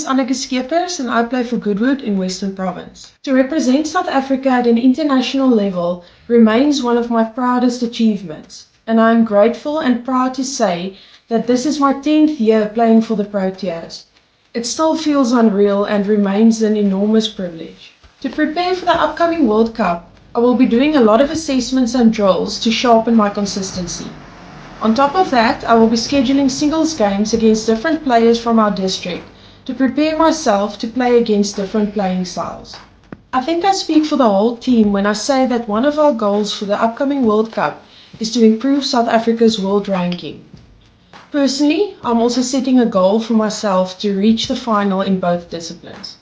is Anneke Skeepers and I play for Goodwood in Western Province. To represent South Africa at an international level remains one of my proudest achievements, and I am grateful and proud to say that this is my 10th year playing for the Proteas. It still feels unreal and remains an enormous privilege. To prepare for the upcoming World Cup, I will be doing a lot of assessments and drills to sharpen my consistency. On top of that, I will be scheduling singles games against different players from our district to prepare myself to play against different playing styles. I think I speak for the whole team when I say that one of our goals for the upcoming World Cup is to improve South Africa's world ranking. Personally, I'm also setting a goal for myself to reach the final in both disciplines.